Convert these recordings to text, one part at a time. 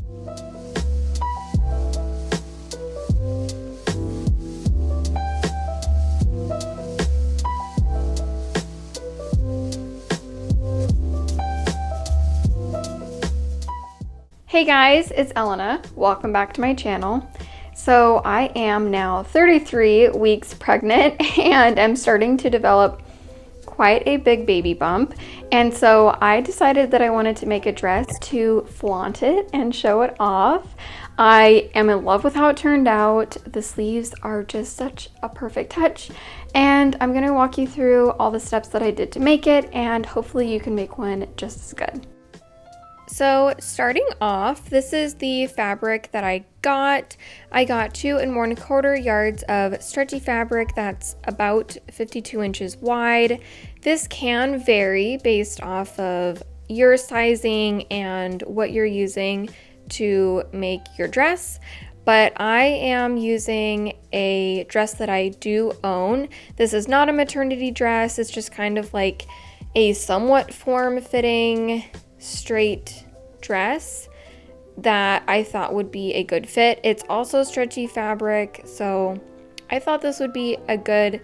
Hey guys, it's Elena. Welcome back to my channel. So I am now 33 weeks pregnant and I'm starting to develop quite a big baby bump. And so I decided that I wanted to make a dress to flaunt it and show it off. I am in love with how it turned out. The sleeves are just such a perfect touch. And I'm gonna walk you through all the steps that I did to make it, and hopefully you can make one just as good. So starting off, this is the fabric that I got. I got 2 1/4 yards of stretchy fabric that's about 52 inches wide. This can vary based off of your sizing and what you're using to make your dress, but I am using a dress that I do own. This is not a maternity dress, it's just kind of like a somewhat form-fitting straight dress that I thought would be a good fit. It's also stretchy fabric, so I thought this would be a good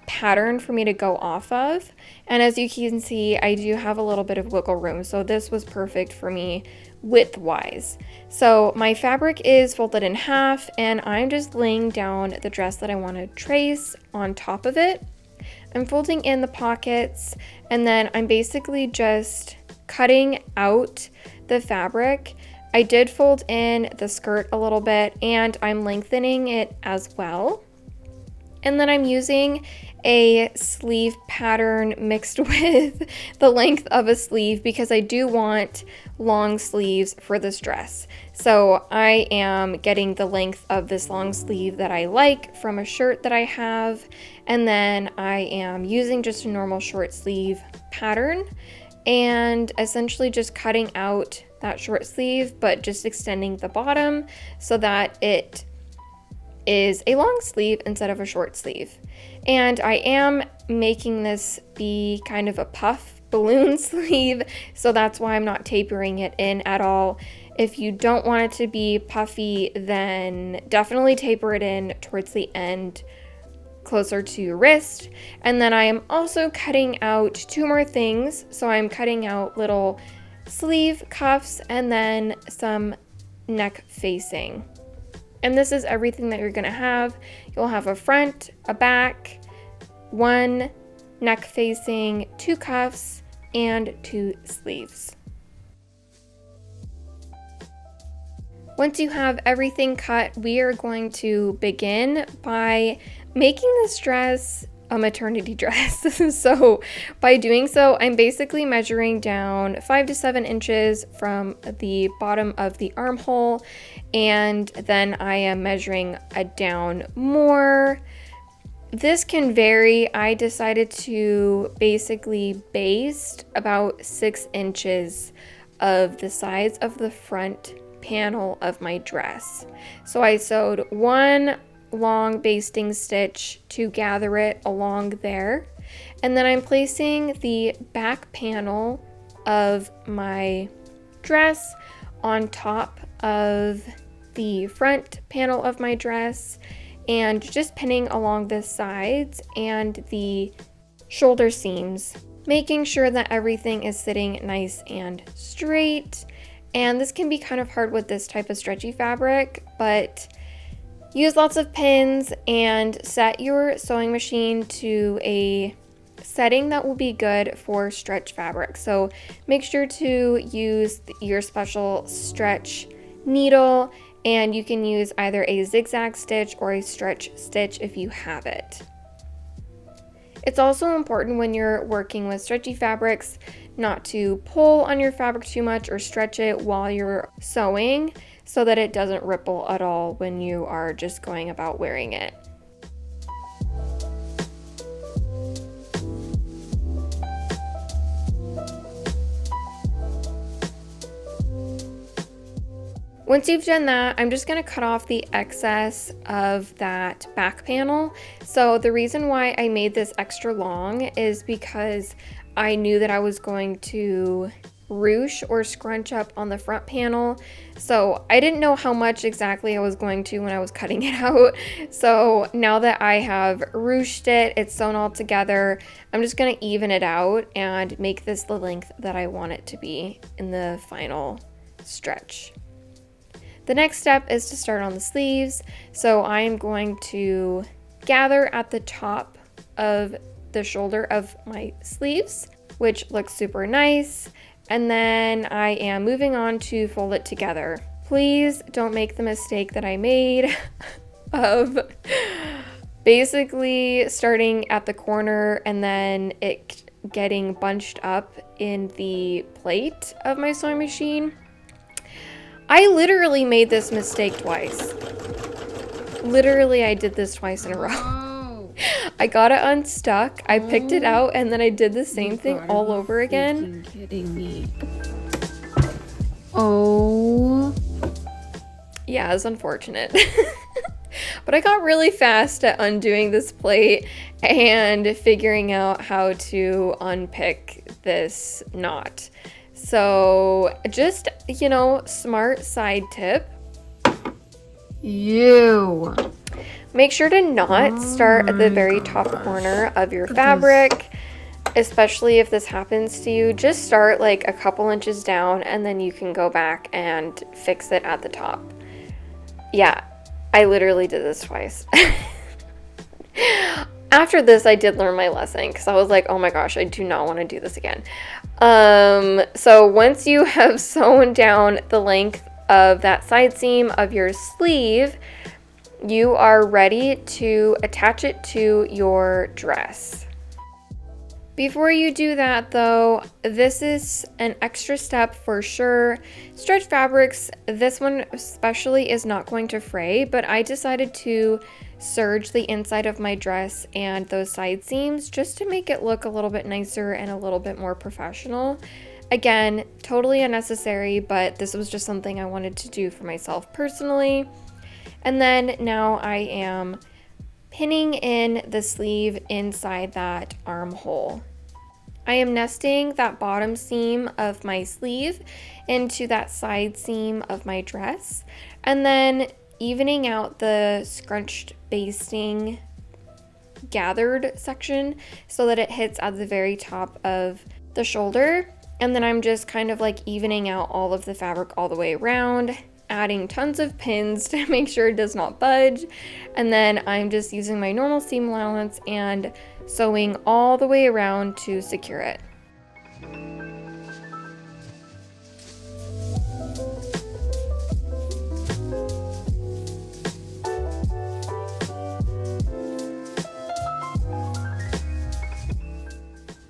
pattern for me to go off of. And as you can see, I do have a little bit of wiggle room, so this was perfect for me width-wise. So my fabric is folded in half, and I'm just laying down the dress that I want to trace on top of it. I'm folding in the pockets, and then I'm basically just cutting out the fabric. I did fold in the skirt a little bit, and I'm lengthening it as well. And then I'm using a sleeve pattern mixed with the length of a sleeve because I do want long sleeves for this dress. So I am getting the length of this long sleeve that I like from a shirt that I have, and then I am using just a normal short sleeve pattern and essentially just cutting out that short sleeve, but just extending the bottom so that it is a long sleeve instead of a short sleeve. And I am making this be kind of a puff balloon sleeve, so that's why I'm not tapering it in at all. If you don't want it to be puffy, then definitely taper it in towards the end, closer to your wrist. And then I am also cutting out 2 more things. So I'm cutting out little sleeve cuffs and then some neck facing. And this is everything that you're gonna have. You'll have a front, a back, 1 neck facing, 2 cuffs, and 2 sleeves. Once you have everything cut, we are going to begin by making this dress a maternity dress. So by doing so, I'm basically measuring down 5 to 7 inches from the bottom of the armhole, and then I am measuring down more. This can vary. I decided to basically baste about 6 inches of the sides of the front panel of my dress. So I sewed 1 long basting stitch to gather it along there, and then I'm placing the back panel of my dress on top of the front panel of my dress and just pinning along the sides and the shoulder seams, making sure that everything is sitting nice and straight. And this can be kind of hard with this type of stretchy fabric, but use lots of pins and set your sewing machine to a setting that will be good for stretch fabric. So make sure to use your special stretch needle, and you can use either a zigzag stitch or a stretch stitch if you have it. It's also important when you're working with stretchy fabrics not to pull on your fabric too much or stretch it while you're sewing, so that it doesn't ripple at all when you are just going about wearing it. Once you've done that, I'm just going to cut off the excess of that back panel. So the reason why I made this extra long is because I knew that I was going to ruche or scrunch up on the front panel. So I didn't know how much exactly I was going to when I was cutting it out. So now that I have ruched it, it's sewn all together, I'm just gonna even it out and make this the length that I want it to be in the final stretch. The next step is to start on the sleeves. So I am going to gather at the top of the shoulder of my sleeves, which looks super nice. And then I am moving on to fold it together. Please don't make the mistake that I made of basically starting at the corner and then it getting bunched up in the plate of my sewing machine. I literally made this mistake twice. Literally, I did this twice in a row. I got it unstuck, I picked it out, and then I did the same thing all over again. Kidding me. Oh. Yeah, it's unfortunate. But I got really fast at undoing this plate and figuring out how to unpick this knot. So just, you know, smart side tip. Make sure to not start at the very top corner of your fabric, especially if this happens to you. Just start like a couple inches down and then you can go back and fix it at the top. Yeah, I literally did this twice. After this, I did learn my lesson because I was like, oh my gosh, I do not want to do this again. So once you have sewn down the length of that side seam of your sleeve, you are ready to attach it to your dress. Before you do that though, this is an extra step for sure. Stretch fabrics, this one especially is not going to fray, but I decided to serge the inside of my dress and those side seams just to make it look a little bit nicer and a little bit more professional. Again, totally unnecessary, but this was just something I wanted to do for myself personally. And then now I am pinning in the sleeve inside that armhole. I am nesting that bottom seam of my sleeve into that side seam of my dress, and then evening out the scrunched basting gathered section so that it hits at the very top of the shoulder. And then I'm just kind of like evening out all of the fabric all the way around, adding tons of pins to make sure it does not budge. And then I'm just using my normal seam allowance and sewing all the way around to secure it.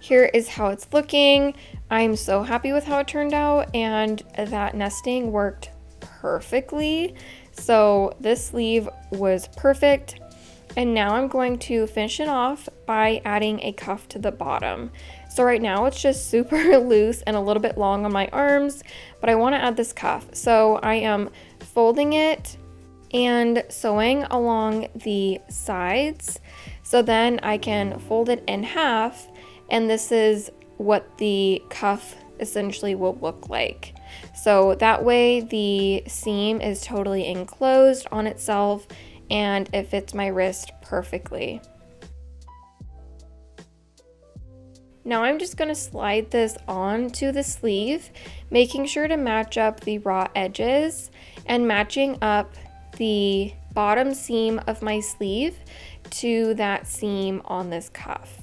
Here is how it's looking. I'm so happy with how it turned out, and that nesting worked perfectly. So this sleeve was perfect. And now I'm going to finish it off by adding a cuff to the bottom. So right now it's just super loose and a little bit long on my arms, but I want to add this cuff. So I am folding it and sewing along the sides. So then I can fold it in half, and this is what the cuff essentially will look like. So that way the seam is totally enclosed on itself and it fits my wrist perfectly. Now I'm just going to slide this onto the sleeve, making sure to match up the raw edges and matching up the bottom seam of my sleeve to that seam on this cuff.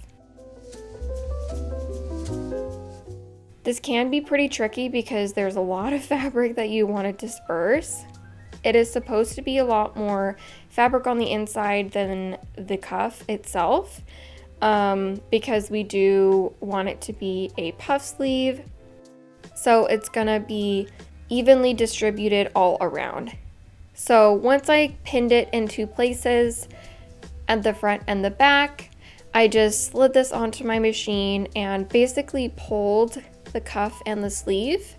This can be pretty tricky because there's a lot of fabric that you want to disperse. It is supposed to be a lot more fabric on the inside than the cuff itself, because we do want it to be a puff sleeve. So it's gonna be evenly distributed all around. So once I pinned it in two places at the front and the back, I just slid this onto my machine and basically pulled the cuff and the sleeve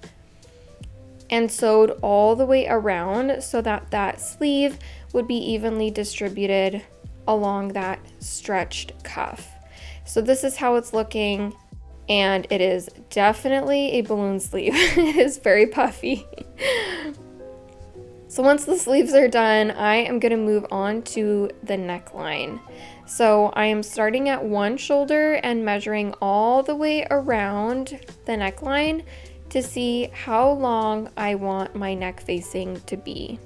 and sewed all the way around so that that sleeve would be evenly distributed along that stretched cuff. So this is how it's looking. and it is definitely a balloon sleeve. It is very puffy. So once the sleeves are done, I am going to move on to the neckline. So I am starting at one shoulder and measuring all the way around the neckline to see how long I want my neck facing to be.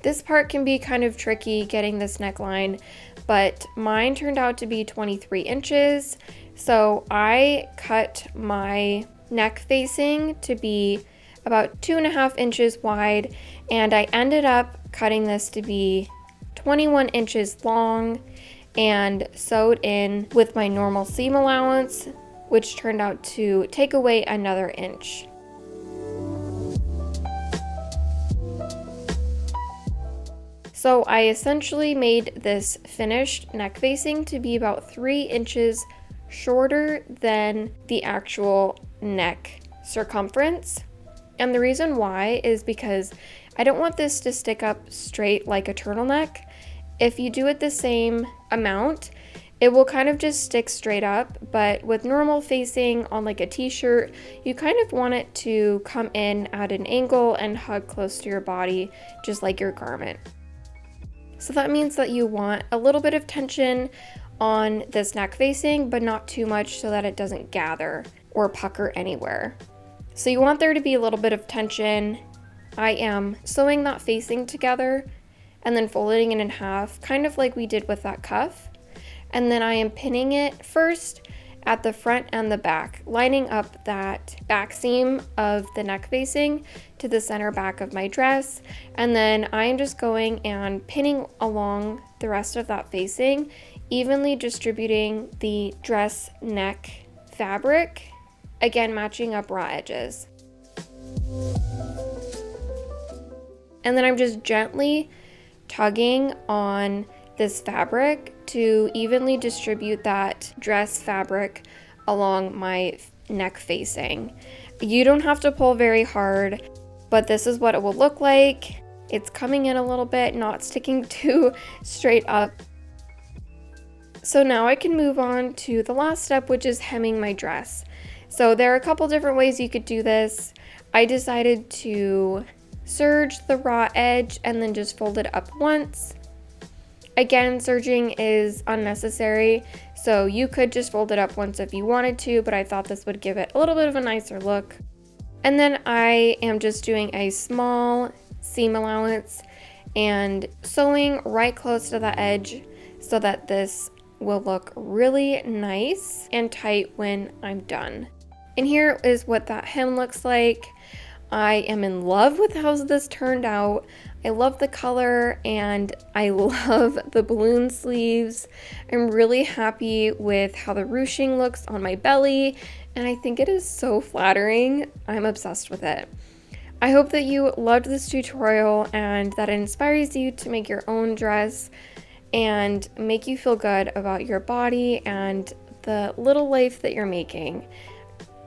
This part can be kind of tricky getting this neckline, but mine turned out to be 23 inches. So I cut my neck facing to be about 2.5 inches wide, and I ended up cutting this to be 21 inches long and sewed in with my normal seam allowance, which turned out to take away another inch. So I essentially made this finished neck facing to be about 3 inches shorter than the actual neck circumference. And the reason why is because I don't want this to stick up straight like a turtleneck. If you do it the same amount, it will kind of just stick straight up, but with normal facing on like a t-shirt, you kind of want it to come in at an angle and hug close to your body, just like your garment. So that means that you want a little bit of tension on this neck facing, but not too much so that it doesn't gather or pucker anywhere. So you want there to be a little bit of tension. I am sewing that facing together and then folding it in half, kind of like we did with that cuff. And then I am pinning it first at the front and the back, lining up that back seam of the neck facing to the center back of my dress. And then I am just going and pinning along the rest of that facing, evenly distributing the dress neck fabric, again matching up raw edges. And then I'm just gently tugging on this fabric to evenly distribute that dress fabric along my neck facing. You don't have to pull very hard, but this is what it will look like. It's coming in a little bit, not sticking too straight up. So now I can move on to the last step, which is hemming my dress. So there are a couple different ways you could do this. I decided to serge the raw edge and then just fold it up once. Again, serging is unnecessary, so you could just fold it up once if you wanted to, but I thought this would give it a little bit of a nicer look. And then I am just doing a small seam allowance and sewing right close to the edge so that this will look really nice and tight when I'm done. And here is what that hem looks like. I am in love with how this turned out. I love the color and I love the balloon sleeves. I'm really happy with how the ruching looks on my belly, and I think it is so flattering. I'm obsessed with it. I hope that you loved this tutorial and that it inspires you to make your own dress and make you feel good about your body and the little life that you're making.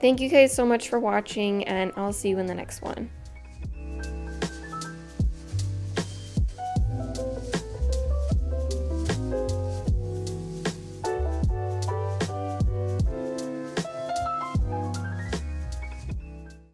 Thank you guys so much for watching, and I'll see you in the next one.